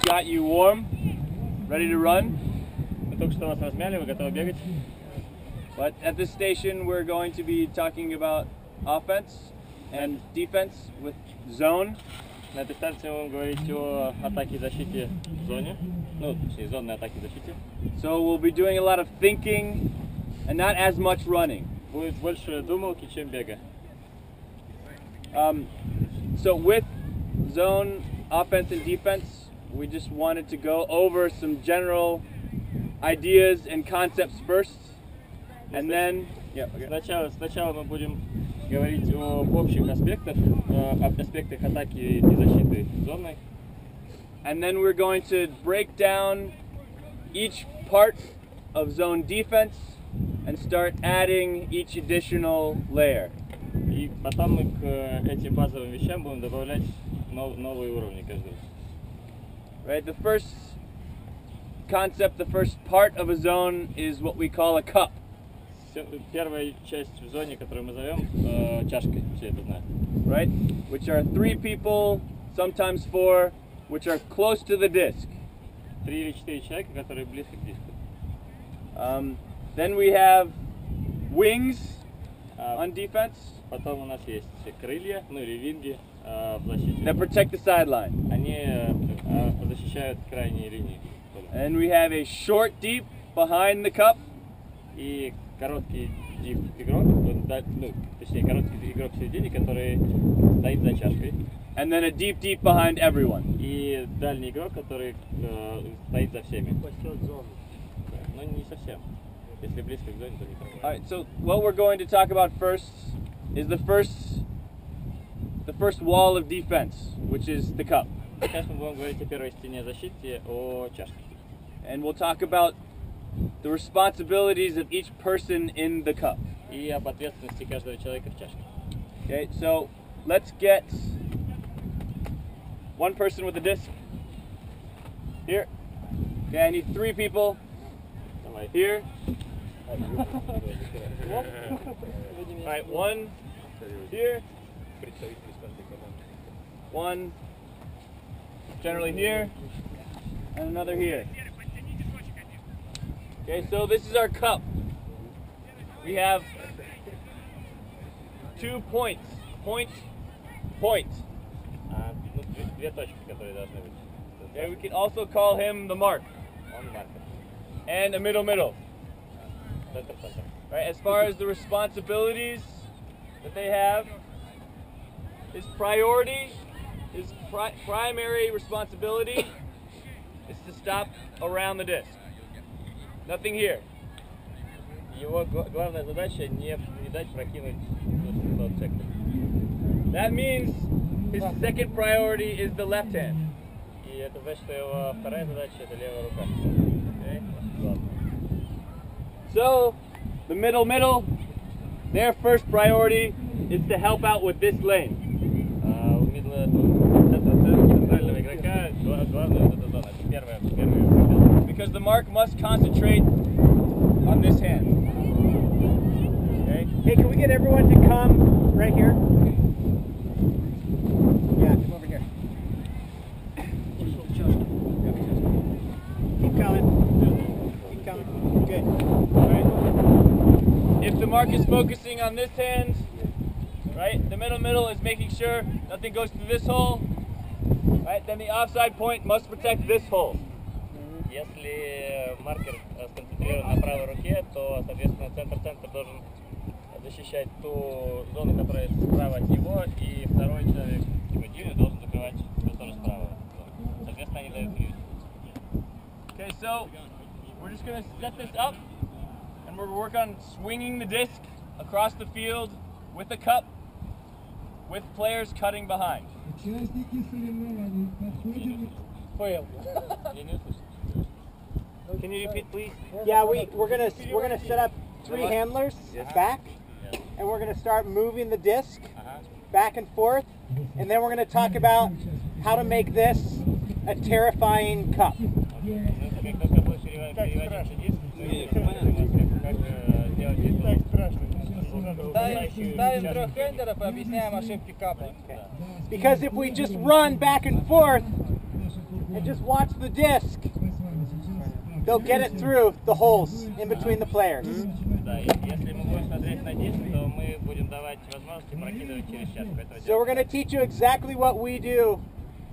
got you warm, ready to run. Мы только что вас размяли, вы готовы бегать? But at this station, we're going to be talking about offense and defense with zone. На этой станции мы будем говорить о атаке и защите в зоне, ну, точнее, зонной атаке и защите. So we'll be doing a lot of thinking and not as much running. Будет больше думалки, чем бега. So with zone offense and defense, we just wanted to go over some general ideas and concepts first, and then Сначала мы будем говорить об общих аспектах атаки и защиты зоной. And then we're going to break down each part of zone defense and start adding each additional layer. И потом мы к этим базовым вещам будем добавлять новые уровни каждый раз. Right, the first concept, the first part of a zone is what we call a cup. Первая часть в зоне, которую мы зовем чашкой, все это знают. Right, which are 3 people, sometimes 4, which are close to the disc. 3 или 4 человека, которые близко к диску. Then we have wings on defense. Потом у нас есть крылья, ну или винги в защите. That protect the sideline. Они защищают крайние линии. And we have a short deep behind the cup. И короткий игрок, точнее короткий игрок в середине, который стоит за чашкой. And then a deep behind everyone. И дальний игрок, который стоит за всеми. Но не совсем. Если близко к зоне, то не так. Alright, so what we're going to talk about first is the first wall of defense, which is the cup. Сейчас мы будем говорить о первой стене защиты, о чашке. And we'll talk about the responsibilities of each person in the cup. И об ответственности каждого человека в чашке. Okay, so let's get one person with a disc. Here. Okay, I need 3 people. Here. Alright, 1 here. 1 generally here. And another here. Okay, so this is our cup. We have 2 points. Point. Две точки, которые должны быть. Okay, we can also call him the mark. And a middle. Right, as far as the responsibilities that they have, his primary responsibility is to stop around the disc. Nothing here. Его главная задача не дать прокинуть тот сектор. That means his second priority is the left hand. И это значит, что его вторая задача это левая рука. Okay? So, the middle, their first priority is to help out with this lane. У центрального игрока главная вот эта зона, это первая. Because the mark must concentrate on this hand. Okay? Hey, can we get everyone to come right here? Yeah, come over here. Keep coming. Good. Right. If the mark is focusing on this hand, right, the middle is making sure nothing goes through this hole, right, then the offside point must protect this hole. Если маркер сконцентрирован на правой руке, то, соответственно, центр должен защищать ту зону, которая справа от него, и второй человек, Димы, должен закрывать ту, тоже справа. Соответственно, они дают движение. Okay, so we're just going to set this up, and we're going to work on swinging the disc across the field with the cup, with players cutting behind. Can you repeat, please? Yeah, we're gonna set up 3 handlers back, and we're gonna start moving the disc back and forth, and then we're gonna talk about how to make this a terrifying cup. Because if we just run back and forth, and just watch the disc. They'll get it through the holes in between the players. Да, если мы будем смотреть на диск, то мы будем давать возможности прокидывать через чашку. So we're going to teach you exactly what we do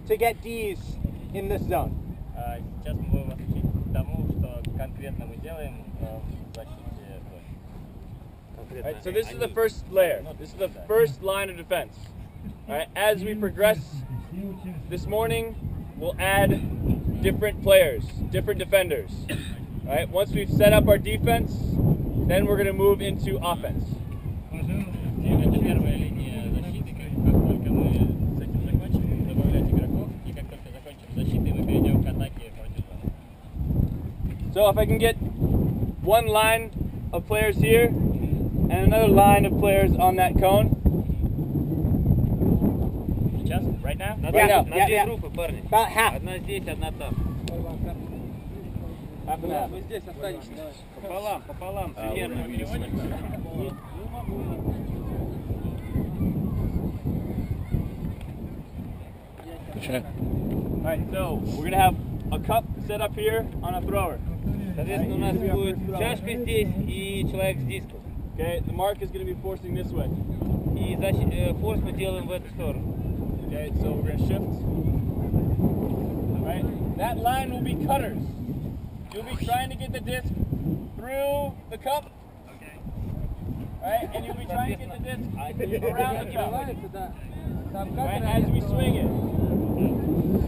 to get Ds in this zone. Сейчас мы будем вас учить тому, что конкретно мы делаем в защите зоны. Right, so this is the first layer. This is the first line of defense. Right, as we progress this morning, we'll add different players, different defenders. Right, once we've set up our defense, then we're going to move into offense. Это первая линия защиты. Как только мы с этим закончим, добавлять игроков, и как только закончим защитой, мы перейдем к атаке против зоны. So if I can get one line of players here and another line of players on that cone. Сейчас? Right now? Yeah, На две yeah. группы, парни. About half. Одна здесь, одна там. Half and half. Здесь останешься. Пополам, пополам. Примерно. Alright, so we're going to have a cup set up here on a thrower. Соответственно, у нас будет чашка здесь и человек с диском. Okay, the mark is going to be forcing this way. И форс мы делаем в эту сторону. Okay, so we're going to shift. Alright, that line will be cutters. You'll be trying to get the disc through the cup. Right, and you'll be trying to get the disc around the cup. Right, as we swing it.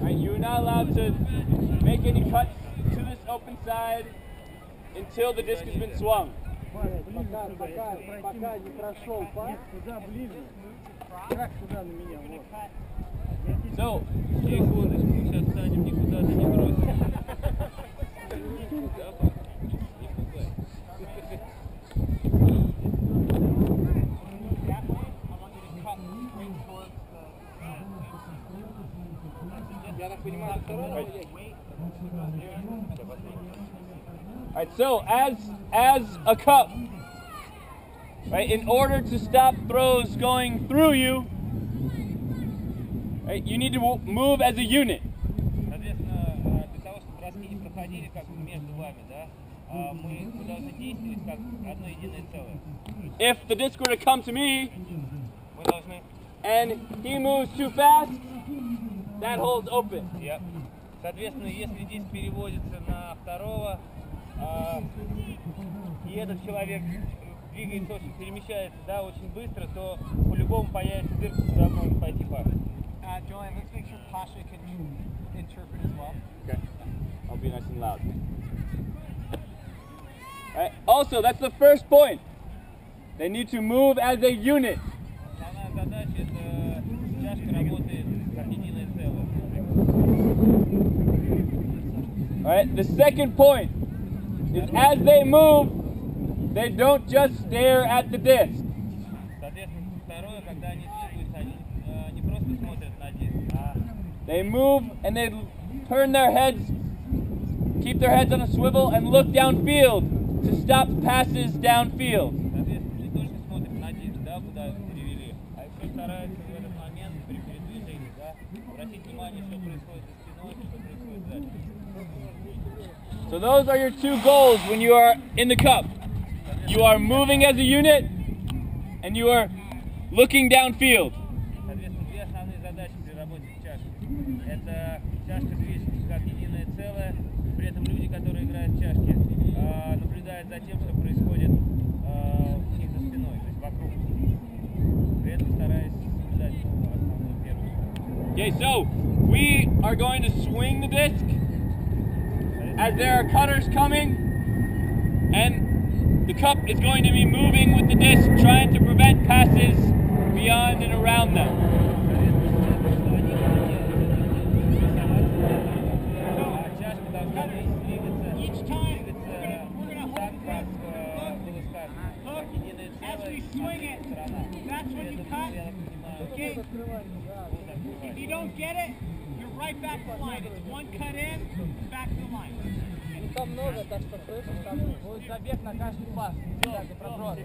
Right, you're not allowed to make any cuts to this open side until the disc has been swung. Пока не прошел пас, туда ближе. Как сюда на меня? Вот. So, Секундочку, мы сейчас станем никуда-то не бросим. Я так понимаю, второй. alright, so as a cup, right, in order to stop throws going through you, right, you need to move as a unit. Соответственно, для того, чтобы броски не проходили как между вами, да, мы должны действовать как одно единое целое. If the disc were to come to me Мы должны... and he moves too fast, that hole's open. Соответственно, если диск переводится на второго, и этот человек двигается очень, перемещается, да, очень быстро, то по-любому появится дырка, куда может пойти пас. Julian, let's make sure Pasha can interpret as well. Okay, I'll be nice and loud. Right. Also, that's the first point. They need to move as a unit. Основная задача — это чашка работает как единое целое. Right. The second point is as they move, they don't just stare at the disc. Соответственно, второе, когда они двигаются, они не просто смотрят на диск, а They move and they turn their heads, keep their heads on a swivel and look downfield to stop passes downfield. соответственно, не только смотрят на диск, да, куда перевели, а еще стараются в этот момент при передвижении, да, обратить внимание, что происходит за спиной, что происходит сзади. So those are your two goals when you are in the cup. You are moving as a unit and you are looking downfield. Соответственно, две основные задачи при работе с чашкой. Это чашка движется как единое целое, при этом люди, которые играют в чашки, наблюдают за тем, что происходит у них за спиной, то есть вокруг. При этом стараясь соблюдать основную первую сторону. Okay, so we are going to swing the disc as there are cutters coming, and the cup is going to be moving with the disc, trying to prevent passes beyond and around them. Each time, we're gonna hold this. Look, as we swing it, that's when you cut. Okay? If you don't get it, you're right back to the line. It's one cut in, back to the line. Там много, так что слышишь, там будет забег на каждый пас. Так, и проброс.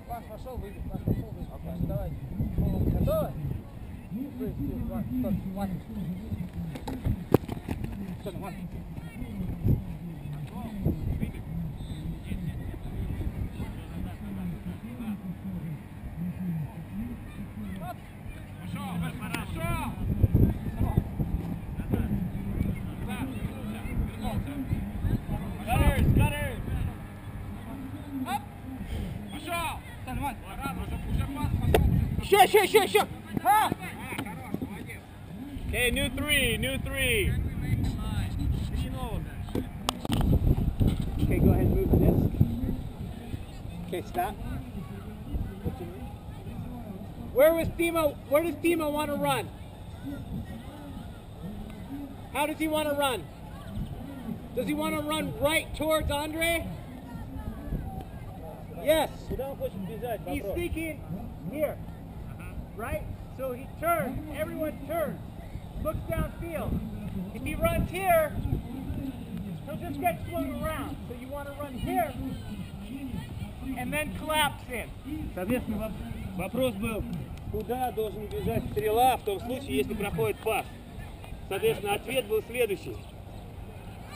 Пас пошел, выйдет, пас пошел, выйдет. Давай. Готовы? Еще! Okay, new three. Okay, go ahead and move the disc. Okay, stop. Where does Timo want to run? How does he want to run? Does he want to run right towards Andre? Yes. He's thinking here, right? So he turns, everyone turns, looks downfield. If he runs here, he'll just get swung around. So you want to run here and then collapse in. Соответственно, вопрос был, куда должен бежать стрела в том случае, если проходит пас. Соответственно, ответ был следующий.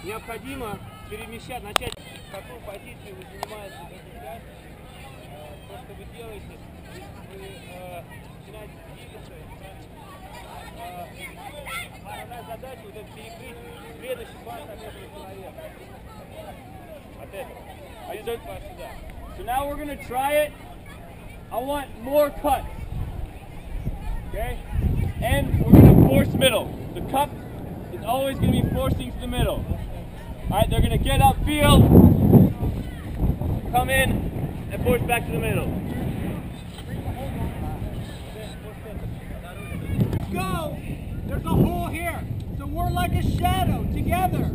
Необходимо начать, в какую позицию вы занимаете сейчас. То, что вы делаете, вы начинаете двигаться. Основная задача вот это перекрыть следующий пас от этого человека. От этого. Пас сюда. So now we're gonna try it. I want more cuts. Okay? And we're gonna force middle. The cup is always gonna be forcing to the middle. Alright, they're gonna get upfield, come in, and force back to the middle. Go! There's a hole here. So we're like a shadow together.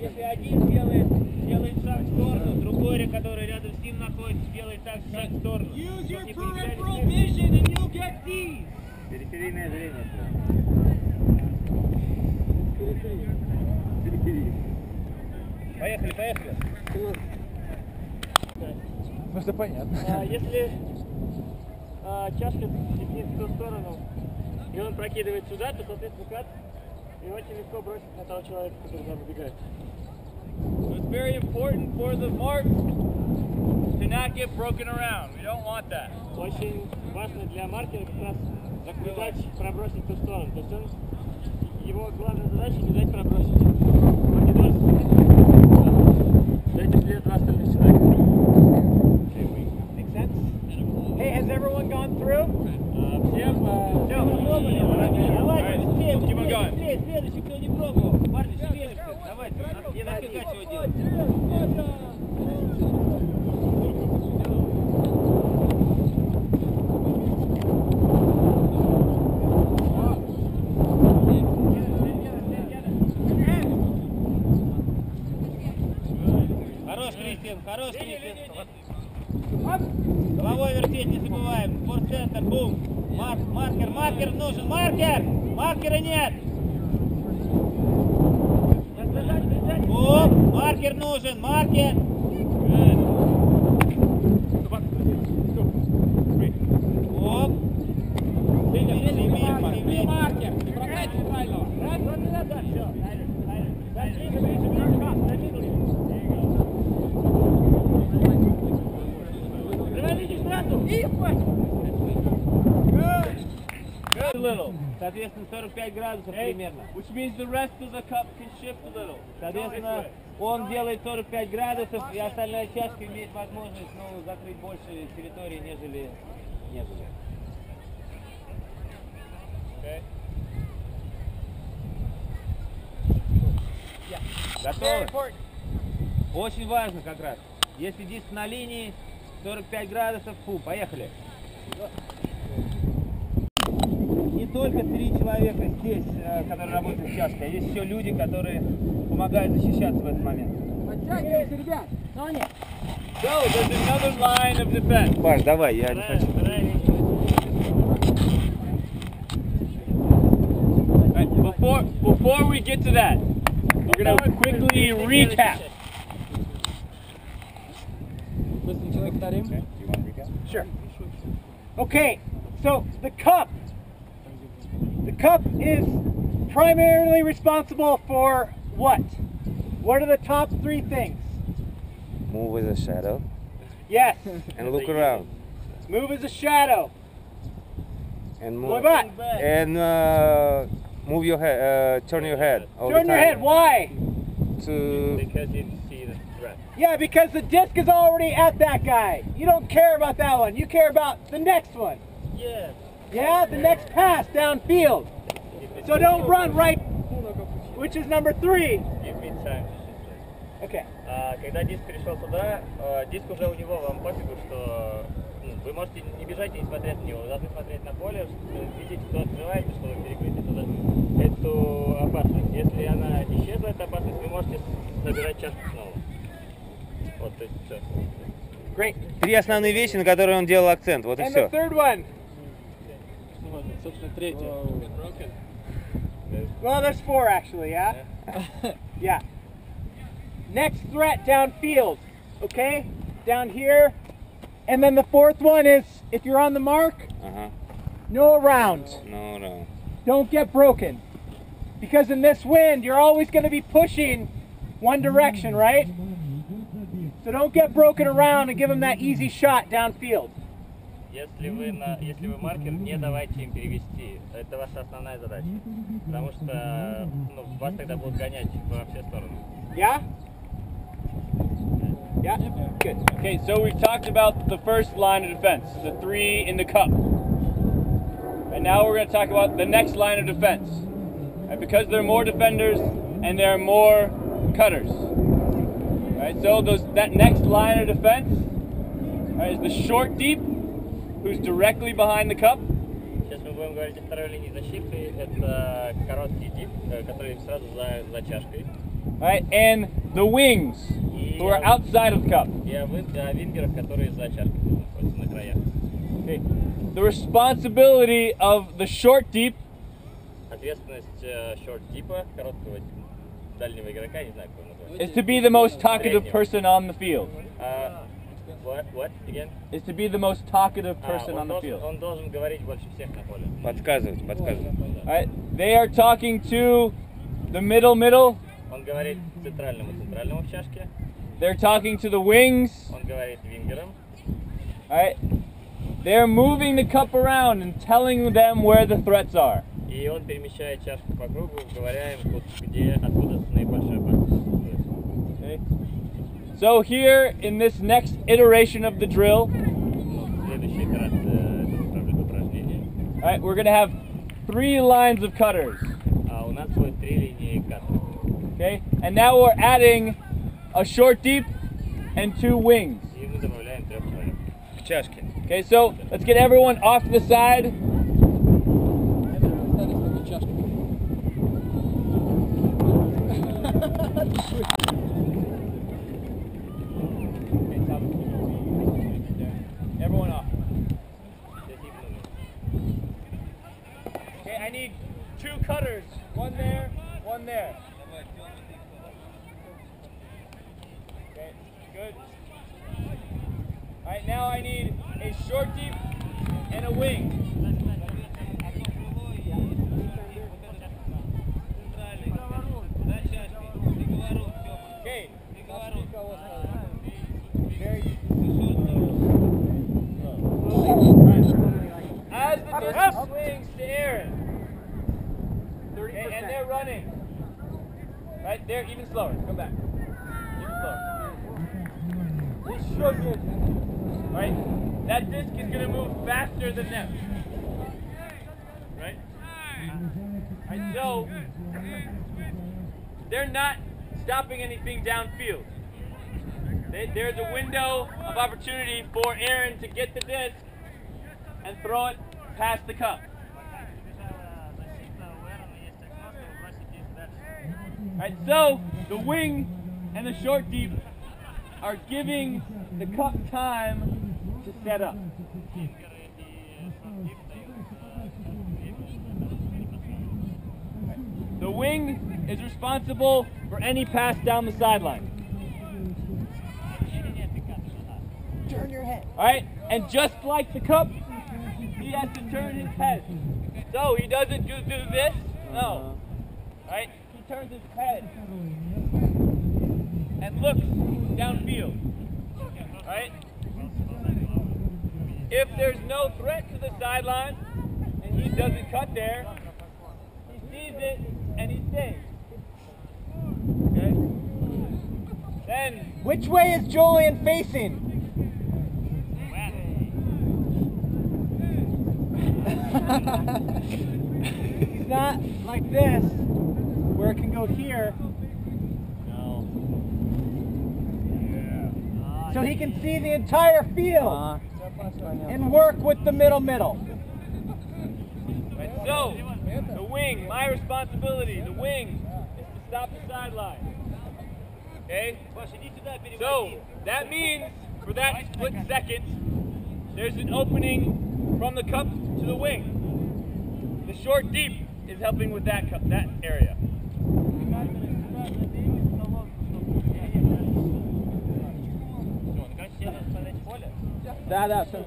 Если один делает шаг в сторону, другой, который рядом с ним находится, делает так шаг в сторону. Use your peripheral vision and you'll get these. Периферийное зрение. Поехали. Просто понятно. Если чашка летит в ту сторону, и он прокидывает сюда, то, соответственно, кат, и очень легко бросить на того человека, который там убегает. So it's very important for the mark to not get broken around. We don't want that. Очень важно для маркера как раз не дать пробросить в ту сторону. То есть его главная задача не дать пробросить. Он не должен дайте след два остальных человека. Make sense? Hey, has everyone gone through? Давайте быстрее, Keep on going. следующий, кто не пробовал. Парни, шведцы, давайте, не напрягать его делать. Хорош, Кристиан. Головой вертеть не забываем. Форс-центр, бум. Маркер нужен, маркера нет. Оп, маркер нужен, маркер. Оп. Маркер. Good. A little. Соответственно, 45 градусов примерно. Which means the rest of the cup can shift a little. Соответственно, он делает 45 градусов, и остальная чашка имеет возможность закрыть больше территории, нежели. Okay. Готово? Очень важно как раз. Если диск на линии, 45 градусов, поехали. Не только 3 человека здесь, которые работают с чашкой, а есть еще люди, которые помогают защищаться в этот момент. Подтягивайся, ребят. Соня. So, there's another line of defense. Паш, давай, я не хочу. Right, before we get to that, we're going to quickly recap. Okay, do you want to recap? Sure. Okay, so the cup is primarily responsible for what? What are the top three things? Move with a shadow Yes. and look around Move as a shadow. and What move about? and move your head, turn your head. All Turn the your time head. Why? To Because you see the threat. Yeah, because the disc is already at that guy. You don't care about that one. You care about the next one. Yeah. Yeah, the next pass downfield. So don't run right, which is number 3. Give me time. Okay. Когда диск пришел туда, диск уже у него, вам пофигу, что вы можете не бежать и не смотреть на него, вы должны смотреть на поле, видеть, что открываете, чтобы перекрыть эту опасность. Если она исчезла, эта опасность, вы можете собирать чашку снова. Вот, то есть все. Great. 3 основные вещи, на которые он делал акцент. Вот и And the все. third one. Собственно, третье. Well, there's 4 actually, yeah? Yeah. Next threat downfield, okay? Down here. And then the 4th one is, if you're on the mark, no around. No, no. Don't get broken. Because in this wind, you're always going to be pushing one direction, right? So don't get broken around and give them that easy shot downfield. Если вы маркер, не давайте им перевести. Это ваша основная задача. Потому что вас тогда будут гонять во все стороны. Yeah? Yeah? Good. Okay, so we've talked about the first line of defense, the 3 in the cup. And now we're going to talk about the next line of defense. Right, because there are more defenders and there are more cutters. Right, so that next line of defense is the short deep, who's directly behind the cup. Сейчас мы будем говорить о второй линии защиты. Это короткий дип, который сразу за чашкой. Right, and the wings, who are outside of the cup. И о вингерах, которые за чашкой находятся на краях. Okay. The responsibility of the short deep Ответственность short дипа, короткого дальнего игрока, не знаю, как его назвать. is to be the most talkative person on the field. What again? Is to be the most talkative person on the field. Он должен говорить больше всех на поле. Подсказывать. Right? They are talking to the middle. Он говорит центральному в чашке. They're talking to the wings. Он говорит вингерам. Right? They're moving the cup around and telling them where the threats are. И он перемещает чашку по кругу, говоря им, откуда наибольшая опасность. Okay. So here in this next iteration of the drill, Следующая итерация упражнения. right, we're going to have 3 lines of cutters. А у нас будет 3 линии каттеров. Okay? And now we're adding a short deep and 2 wings. И мы добавляем 3 человек. К чашке. Okay, so let's get everyone off to the side. Everyone off. Okay, I need 2 cutters. One there, one there. Okay, good. Alright, now I need a short deep and a wing. Okay. As the disc swings to Aaron, and they're running, right? They're even slower. Come back. Even slower. Right? That disc is going to move faster than them. Right? Right? So they're not stopping anything downfield. There's a window of opportunity for Aaron to get the disc and throw it past the cup. Right, so the wing and the short deep are giving the cup time to set up. The wing is responsible for any pass down the sideline. Turn your head. All right, and just like the cup, he has to turn his head. So he doesn't do this. No. Right? He turns his head and looks downfield. Right? If there's no threat to the sideline and he doesn't cut there, he sees it and he stays. Okay? Then, Which way is Julian facing? He's not like this, where it can go here. No. So he can see the entire field and work with the middle. right, so the wing, my responsibility, the wing is to stop the sideline. Okay? So that means for that split second, there's an opening from the cup to the wing. The short deep is helping with that area. Да, все.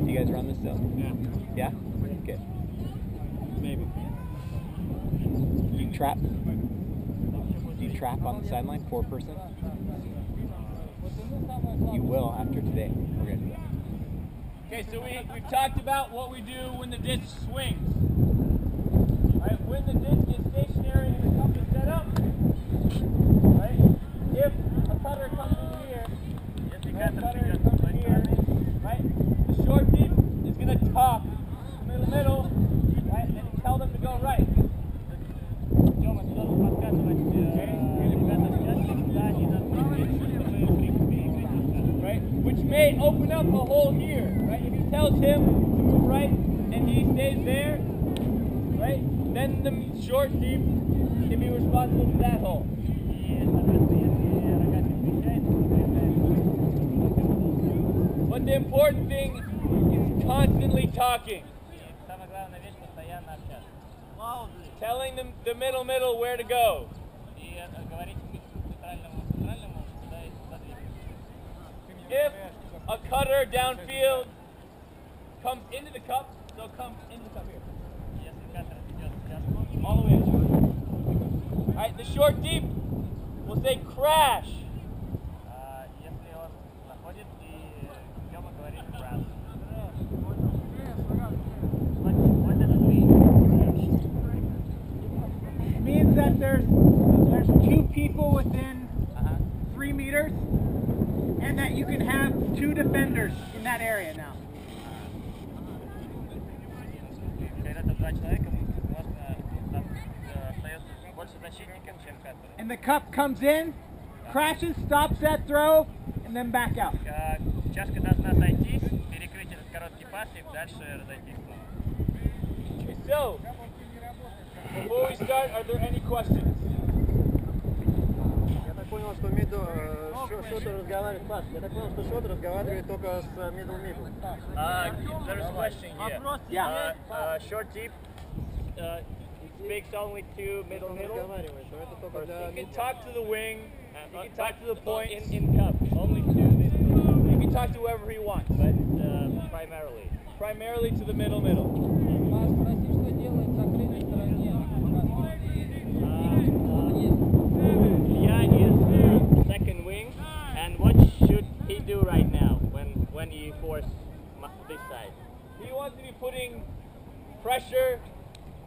You guys run this still? Yeah? Okay. Maybe. Do you trap? Do you trap on the sideline, 4-person? You will after today. We're going to do that. Okay, so we've talked about what we do when the disc swings. Right, when the disc is stationary and the cup is set up, right, if a cutter comes in here, right, the short deep is going to top the middle, right, and tell them to go right. Right, which may open up a hole here, right? If he tells him to move right and he stays there, right, then the short deep can be responsible for that hole. But the important thing is constantly talking. Telling them the middle where to go. If a cutter downfield comes into the cup, so come into the cup here. All the way. Alright, the short deep will say crash. It means that there's 2 people within 3 meters, and that you can have 2 defenders in that area now. And the cup comes in, crashes, stops that throw, and then back out. Чашка должна сойтись, перекрыть этот короткий пас и дальше разойтись. So, before we start, are there any questions? Я так понял, что Шот разговаривает, Паш, я так понял, что Шот разговаривает только с middle. There's a question here. Yeah. Short deep speaks only to middle. Разговаривает, что это только для You can talk to the wing, you can talk to the point. In cup, only to this. You can talk to whoever he wants, But primarily to the middle. Ilya is second wing, and what should he do right now when he force this side? He wants to be putting pressure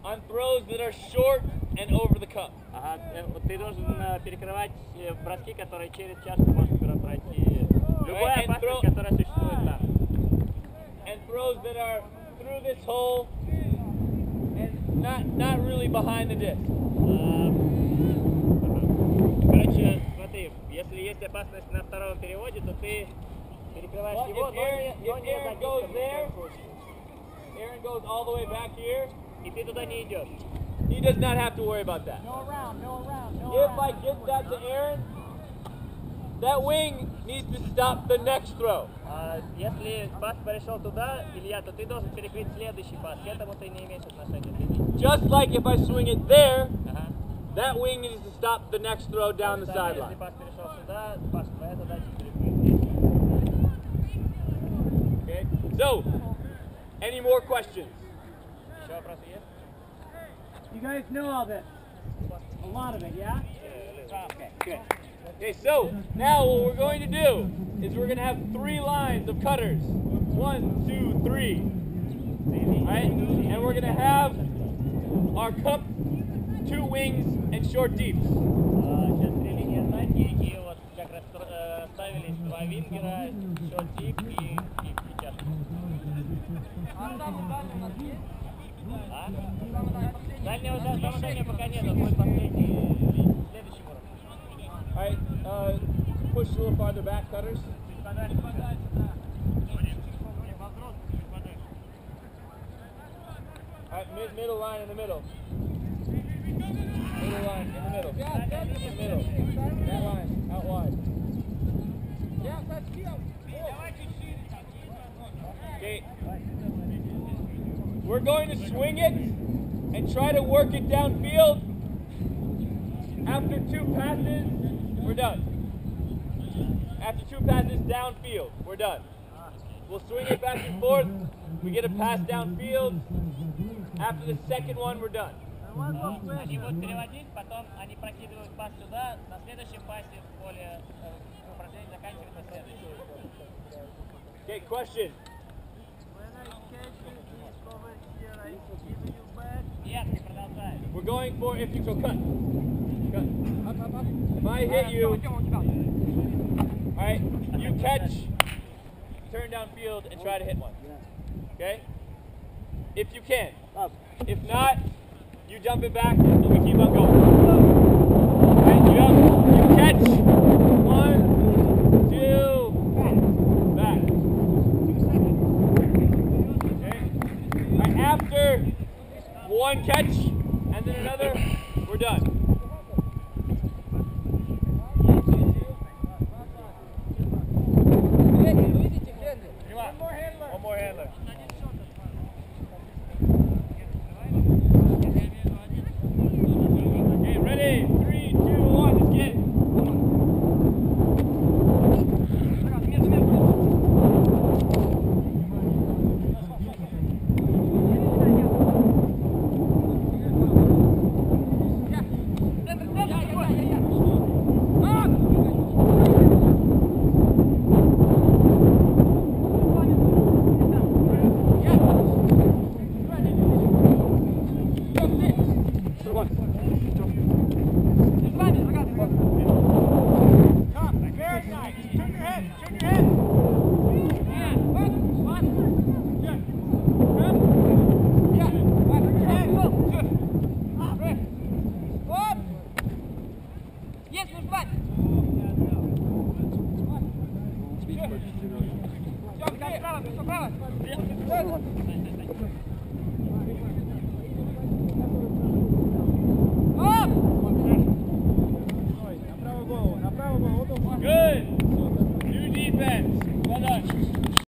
on throws that are short and over the cup. Ага, ты должен перекрывать броски, которые через чашку может пройти. Любая опасность, которая существует там. And throws that are through this hole and not really behind the disc. Короче, смотри, если есть опасность на втором переводе, то ты перекрываешь Well, его, if Aaron goes there, Aaron goes all the way back here, и ты туда не идешь. he does not have to worry about that. No around. If I get that to Aaron, that wing needs to stop the next throw. Если пас перешел туда, Илья, то ты должен перекрыть следующий пас. К этому ты не имеешь отношения. Just like if I swing it there, That wing is to stop the next throw down the sideline. Okay, so, any more questions? You guys know all this? A lot of it, yeah? Okay, good. Okay, so now what we're going to do is we're going to have 3 lines of cutters. 1, 2, 3. Alright? And we're going to have our cup, 2 wings, and short deeps. Сейчас 3 линии атаки, и вот как раз ставились 2 вингера, short deep и чашка. Дальнего замыкания пока нет, он будет последний, следующий уровень. Alright, push a little farther back, cutters. Alright, middle line in the middle. Middle line in the middle. In the middle. That line, out wide. Okay. We're going to swing it and try to work it downfield. After 2 passes, we're done. After 2 passes downfield, we're done. We'll swing it back and forth. We get a pass downfield. After the second one, we're done. Они будут переводить, потом они прокидывают пас сюда, на следующем пасе поле упражнение заканчивается на следующем. Okay, question. Нет, не продолжай. We're going for if you go cut. Cut. If I hit you, alright, you catch, turn downfield and try to hit one. Okay? If you can. If not, you jump it back and we keep on going. And you catch. 1, 2, back. Okay? Alright, after 1 catch and then another, we're done. One more handler. Okay, ready? 3, 2, 1, let's get it. Все, право.